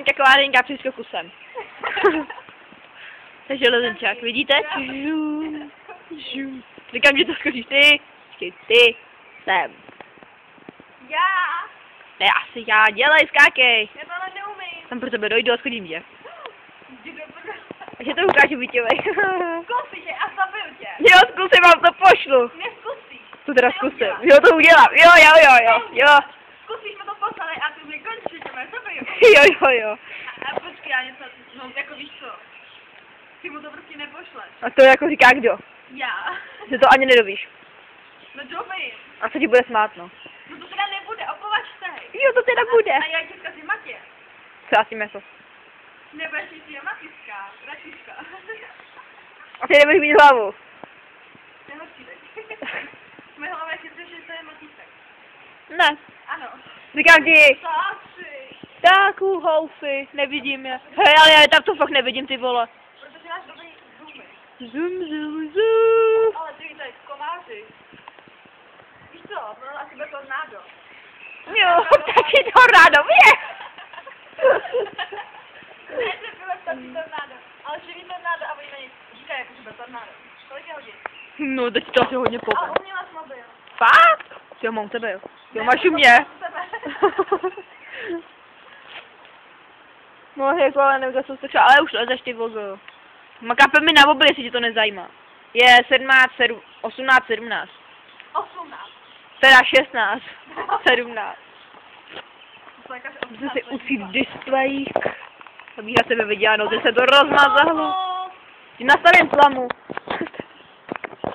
taková malinká přeskoku sem. Takže lezenčák, vidíte? Říkám, že to skočíš ty, sem. Já. Ne, asi já, dělej, skákej. Já to ale neumím. Tam pro tebe dojdu a schodím tě. Takže to ukážu Vítěvej. Zkusíš a zabiju tě. Jo, zkusím, vám to pošlu. Neskusíš. To teda zkusím. Jo, to udělám. Jo. Zkusíš mi to poslat a ty mě končíš, že mě zabiju. Jo. A počkej, já něco, no jako víš co. Ty mu to prostě nepošleš. A to jako říká kdo? Já. Že to ani nedovíš. No dovím. A co ti bude smát, no? No to teda nebude, opovač se. Jo, to teda bude. A já ti zkazím Matě. Krásný meso. Nebudeš si Matiska, Ratička. A ty nebudeš mít hlavu. Nehorší teď. Moje hlava je chytrý, že to je Matisek. Ne. Ano. Říkám ti. Sáci. Taků houfy, nevidím je. Hej, ale já tam to fakt nevidím, ty vole. Protože máš dobrý zoomy. Zoom. Ale ty tady komáři. Víš co, to asi bude tornádo. Jo, taky to rádo, je. Ne, že bylo taky tornádo. Ale že ví tornádo a oni na ně říkají, jako že bude tornádo. Kolik je hodin? No, teď to asi hodně A popem. on mě máš mobil. Fakt? Jo, mám tebe, jo. Jo, máš u mě. No, jako, ale nevím, co se ale už lezeš ty vogo. Makápe mi na mobil, jestli ti to nezajímá. Je 18, 17. 18. Teda 16. 17. To je jakáž Musím si ucít displejích. Abych na sebe viděla, no, ty se to rozmazalo. Ti nastavím tlamu.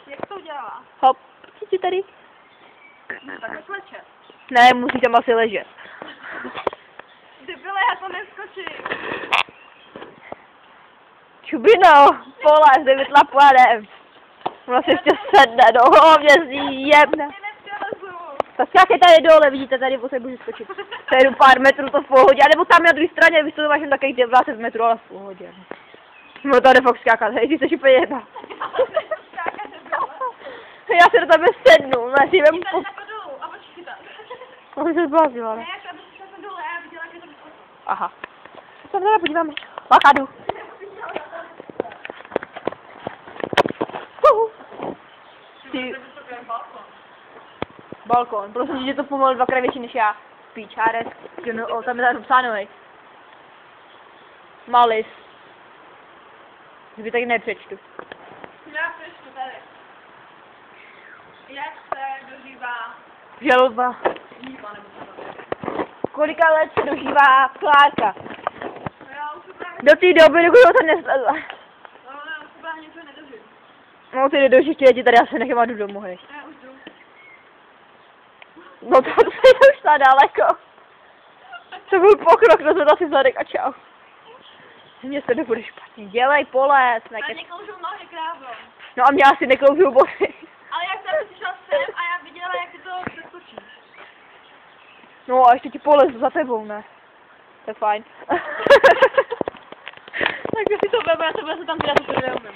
Jak to udělala? Hop, co ti tady? Takhle kleče. Ne, musí tam asi ležet. Debile, já to neskočím. Čubino, pole, zde vytlapujem. Ona se ještě sedne, no, mě zjebne. Ty nepřelezu. Tak jak je tady dole, vidíte, tady se můžu skočit. To je pár metrů, to v pohodě, nebo tam na druhé straně, vy to máš jen takových 20 metrů, ale v pohodě. No to jde fakt skákat, hej, ty jsi úplně jedna. Já se do tebe sednu, ne, si vem po... A počkej si tam. On se zblázila, ne? Ne, já bych šla dole, já viděla, jak je to vyskočí. Aha. Tak se teda podíváme. Lakadu. Ty... Balkon, prosím, že to pomalu dvakrát větší než já. Píčárek, o, tam je tady napsáno, hej. Malis. Zbytek nepřečtu. Já přečtu tady. Jak se dožívá Želva. jízla, nebo co to je? Kolika let se dožívá Klárka? No já už úplně... Do té doby, dokud to neslezla. No, já už úplně něco nedožiju. No ty nedožíš, já ti tady asi nechám a jdu domů, hej. Já už jdu. No to jsi už tak daleko. To byl pokrok, no to asi zadek a čau. Mně se nebude špatně. Dělej pole, A mě kloužou nohy, krávo. No a mě asi nekloužou body. Ale jak jsem přišla sem a já viděla, jak ty to přeskočíš. No a ještě ti polezu za tebou, ne? To je fajn. Tak si to veme, já to se tam teda to neumím.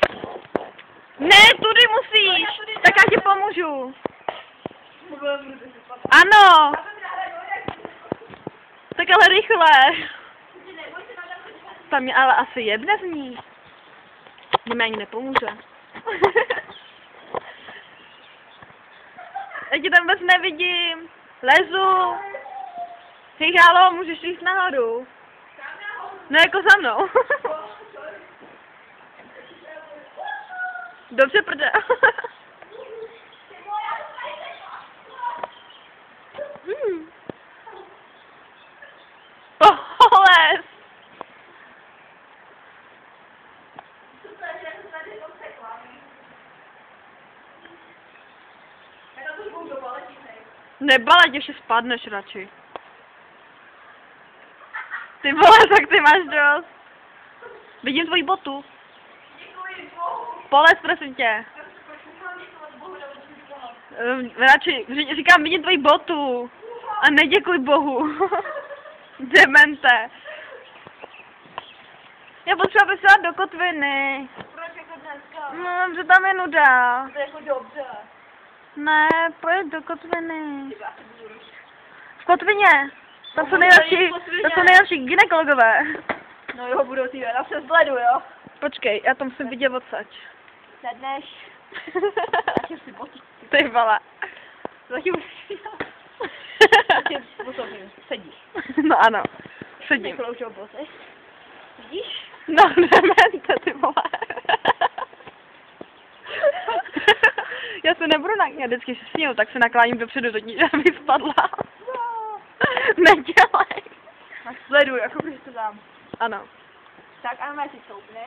Ne, tudy musíš! Tak já ti pomůžu. Ano! Tak ale rychle. Tam mě ale asi jebne v ní. Mě mi ani nepomůže. Já tě tam vůbec nevidím. Lezu. Hej, halo, můžeš jít nahoru. No jako za mnou. Dobře, prdě. Les. Nebale, ještě spadneš radši. Ty vole, tak ty máš dost. Vidím tvoji botu. Polez, prosím tě. Radši, říkám, vidím tvoji botu. A neděkuj Bohu. Demente. Já potřeba vyslat do kotviny. Proč jako dneska? No, že tam je nuda. To je jako dobře. Ne, pojď do kotviny. V kotvině. Tam jsou nejlepší gynekologové. No jo, budou ty na se vzhledu, jo. Počkej, já to musím vidět odsaď. Sedneš. Zatím si boty. Ty vole. Zatím si poslouchej, sedíš. No ano, sedím. Nekloučou boty. Vidíš? No, nemente, ty vole. Já se nebudu já vždycky se směju, tak se nakláním dopředu do ní, aby spadla. No. Nedělej. Tak sleduj, jako když to dám. Ano. Tak a mé si stoupne.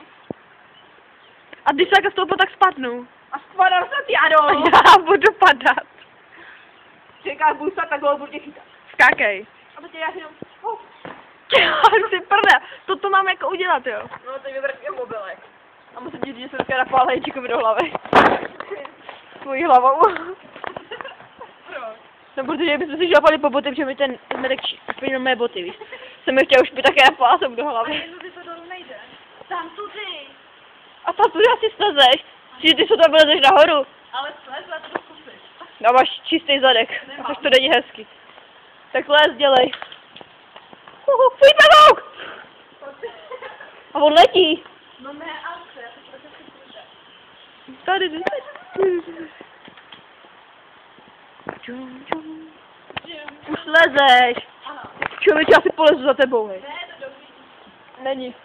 A když se jako stoupnu, tak spadnu. A spadám se ty, ano. Já budu padat. Čekáš, budu stát, tak ho budu tě chytat. Skákej. A to tě já jenom... Ty prde, to mám jako udělat, jo. No, teď vybrať je mobilek. A musím ti říct, že jsem dneska napál Hejčíkovi do hlavy. Tvojí hlavou. Proč? No, protože bychom si šlapali po boty, protože mi ten zmetek špinil mé boty, víš. Jsem mi chtěl špit také napásem do Ale hlavy. jednou to dolů nejde. Tam tudy. A tam tudy asi slezeš. Čiže ty se tam vylezeš nahoru. Ale slezla to zkusíš. No, máš čistý zadek. Nemám. A což to není hezky. Tak les dělej. Fuj, pavouk! A on letí. No ne, ale co, já to si půjde. Tady, tady. Už lezeš. Ano. Člověče, já si polezu za tebou, hej. Ne, to dobrý. Není.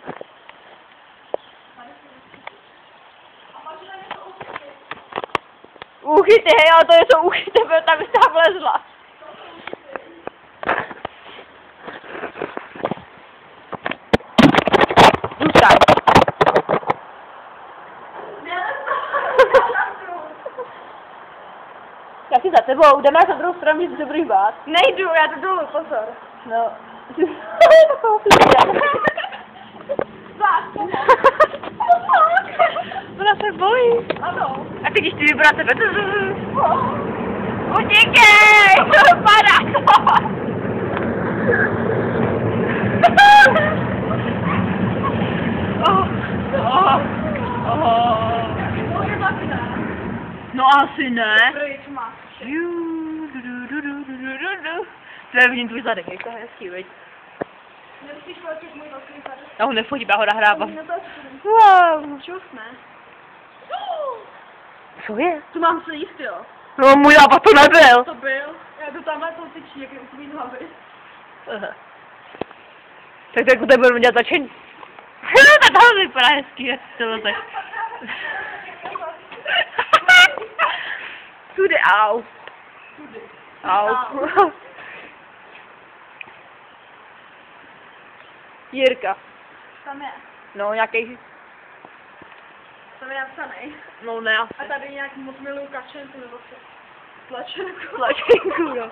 A pak že tam něco uchytí. Úchyty, hej, ale to jsou úchyty, protože tam jsi tam vlezla. Zůstaň. Já si za tebou, jdeme na druhou stranu, že se budeš bát. Nejdu, já jdu dolů, pozor. No. Ona se bojí. Ano. A ty když ty vybrat tebe, utíkej! Padá! No asi ne. Proč máš? To vidím tvůj zadek, jak to je hezký, veď? Nemusíš fotit můj velký zadek. Já ho nefotím, já ho nahrávám. No to asi. Wow. Čusne. Co je? Tu mám se jíst, jo. No můj nápad to nebyl. To byl. Já jdu tamhle to tyčí, jak je u tvý hlavy. Tak to jako to budeme dělat začení. Tak to vypadá hezký, jak to lezeš. Tudy, au. Tudy. Au. Jirka. Tam je. No, nějaký... Tam je napsaný. No, ne asi. A tady nějak moc miluju kačenku nebo co? Tlačenku. Tlačenku, no.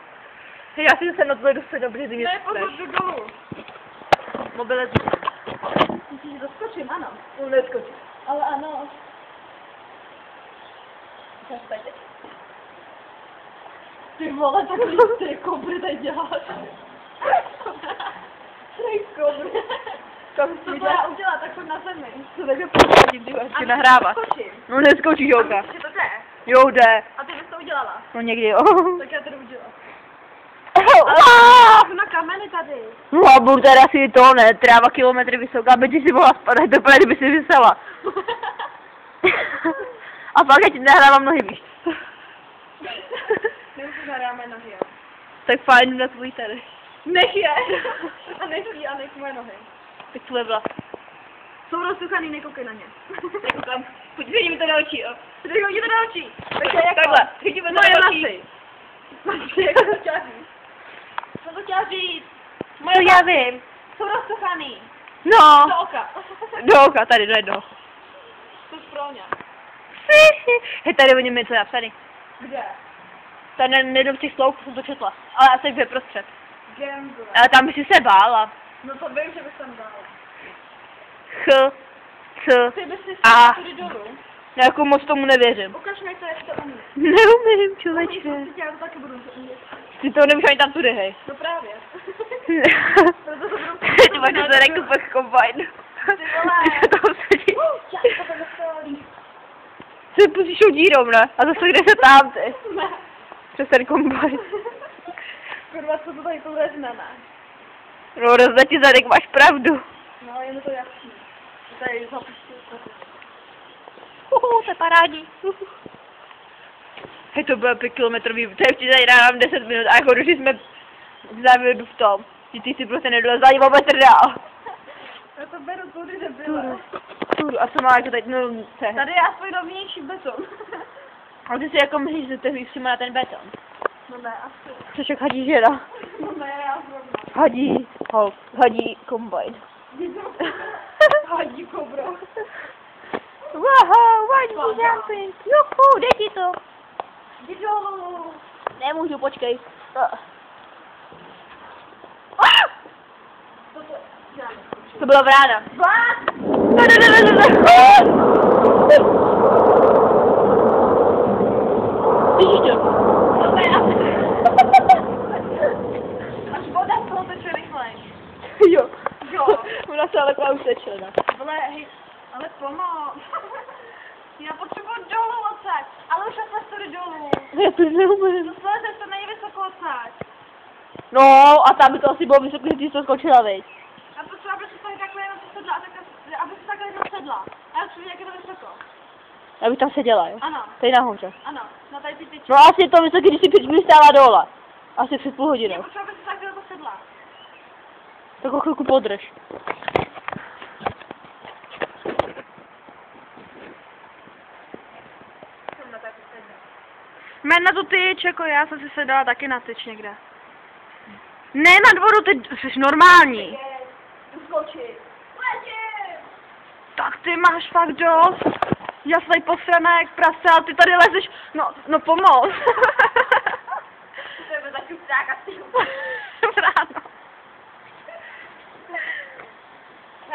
Hej, já si se na tohle dostat dobře zimě. Ne, pozor, jdu dolů. Mobilec. Musíš doskočím, ano. No, neskočí. Ale ano. Zastaňte. Ty vole, takový ty kobry tady děláš. Ty kobry. Kam Co to já udělat, tak na zemi. Co takhle pořádím, ty hezky nahrávat. Skočím. No, neskočíš, Holka. Že to jde. Jo, jde. A ty bys to udělala. No, někdy jo. Tak já to jdu udělat. Ale Na kameny tady. no a budu tady asi to, ne, tráva kilometry vysoká, aby ti si mohla spadat, to právě kdyby si vysela. A pak já ti nahrávám nohy, víš. Nemusíš nahráme nohy, jo. Tak fajn na tvůj tady. Nech je. A nech moje nohy. Tak tvoje vlas. Jsou rozsuchaný, nekoukej na ně. Nekoukám. Vidím to do očí, jo. Vidím to do očí. Takhle, vidíme to do očí. Jak to chtěla říct? Co to chtěla říct? To já vím. Jsou rozsuchaný. No. Do oka. Do oka, tady do jednoho. To je správně. Hej, tady o něm něco napsaný. Kde? Tady na jednom z těch slov jsem to četla. Ale asi ve prostřed. Gamble. Ale tam by si se bála. No to vím, že bys tam dal. Ch, c, Ty bys si a. tudy dolů. Já jako moc tomu nevěřím. Ukaž mi to, jak to umíš. Neumím, člověče. Já to taky budu umět. Ty to nemůžeš ani tam tudy, hej. No právě. Proto to budu Ty máš to tady jako pak kombajn. Ty vole. Co tam sedí? Já to dostali. Se pustíš tou dírou, ne? A zase kde se tam, ty? Ne. Přes ten kombajn. Kurva, co to tady tohle znamená? No, rozdatí zadek, máš pravdu. No, je mi to jasný. Tady zapustil. To je parádní. Hej, to bylo 5 kilometrový, to je včera dávám 10 minut a jako došli jsme v závěru v tom, že ty si prostě nedolezla ani o metr dál. Já to beru tudy, kde byla. A co má jako teď, no, Tady je aspoň rovnější beton. A ty si jako myslíš, že ty si má ten beton? No ne, asi. Což jak hadí žena. No ne, já zrovna. Hadí kombajn. Hadí kobra. Wow, bungee jumping. Juhu, dej ti to. Jdi dolů. Nemůžu, počkej. To byla vrána. Vidíš to? Až voda z toho teče rychleji. Jo. Jo. Ona se ale taková usečena. Vole, hej, ale pomoc. Já potřebuji dolů odsaď. Ale už se tady dolů. Já to neumím. Dosleze to není vysoko odsaď. No, a tam by to asi bylo vysoké, když jsi to skočila, viď? Já potřebuji, aby se tady takhle jenom sedla a takhle, aby se takhle jenom sedla. A já chci, jak je to vysoko. Aby tam seděla, jo? Ano, Tady nahoře. ano, na tady ty tyči. No asi je to vysoké, když si 5 minut stála dole. Asi před půl Já hodinou. potřebuji, aby se takhle jenom sedla. Tak ho chvilku podrž. Jmen na tu tyč, jako já jsem si sedala taky na tyč někde. Ne na dvoru, ty jsi normální. Tak ty máš fakt dost. Já jsem tady posraná jak prase, ale ty tady lezeš, no pomoz. To je taky pták asi. Ráno.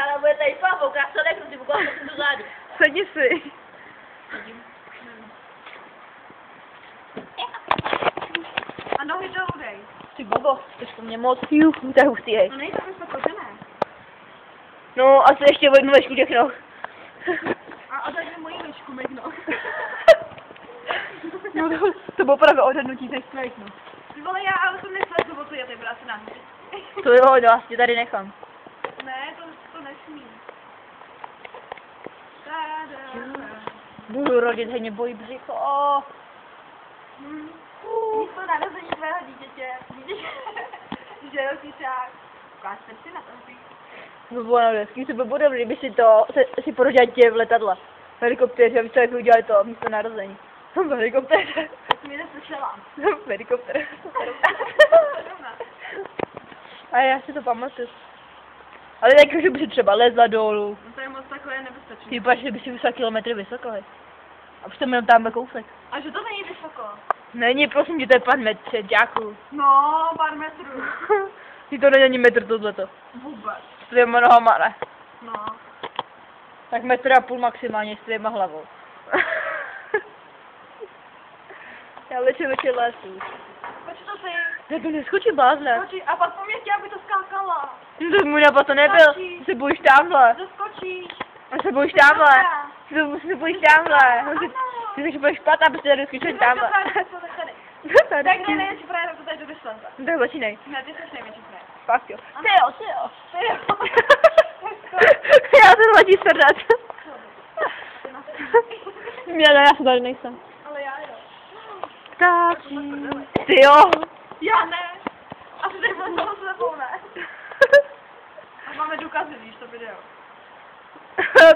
Ale bude tady plavou, krásodek, to si budu dozadu. Sedni si. A nohy dolů dej. Ty bobo, to je mě moc, to je hustý, hej. No nejde vysoko, že ne? No, asi ještě jednu vešku těch noh. A odejde moji myšku, mých noh. No to bylo právě odhadnutí těch tvých noh. Ty vole, já ale jsem neslezu, o co je ty práce na hry. To jo, no, asi tady nechám. Ne, to nesmí. Budu rodit, hej, mě bojí břicho. Místo narození tvého dítěte, vidíš, že je chyták. Ukážte si na tom. No ono, vždycky se by bude, kdyby si to, si porodila dítě v letadle. V helikoptéře, aby člověk udělali to místo narození. V helikoptéře. Jsem ji neslyšela. V helikoptéře. A já si to pamatuju. Ale tak, že by si třeba lezla dolů. No to je moc takové nebezpečné. Ty pač, že by si vysela kilometry vysoko, hej. A už jsem jenom tamhle kousek. A že to není vysoko? Není, prosím tě, to je pár metrů, děkuju. No, pár metrů. Ty to není metr tohleto. Vůbec. S 2 nohama, ne. No. Tak 1,5 m maximálně s 2 hlavou. Já lečím lesu. Počkej to si. Já to neskočí blázne. Skočí. A pak po mě chtěla, aby to skákala. No to můj nápad to nebyl. Skočí. Ty se bojíš tamhle. Doskočíš. Ty se bojíš tamhle. Ty se bojíš tamhle. Ty se bojíš špat, aby se tady skočil tamhle. Tak ne, největší frajer, to tady do Vyslanta. Tak začínej. Ne, ty jsi největší frajer. Fakt jo. Ano. Ty jo. Já jsem letí srdat. Já se tady nejsem. Ale já jo. Ty jo. Já ne. A ty tady bylo s sebou, ne. A máme důkazy, víš, to video.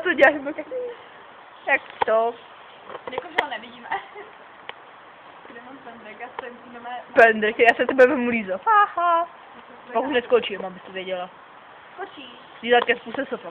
Co děláš? Jak to? Jakože ho nevidíme. Kde mám pendrek, já se budeme... Pendrek, já se tebe vemu lízo. Haha. Pak už neskočím, abys to věděla. Skočíš. Dílat ke způsob sofem.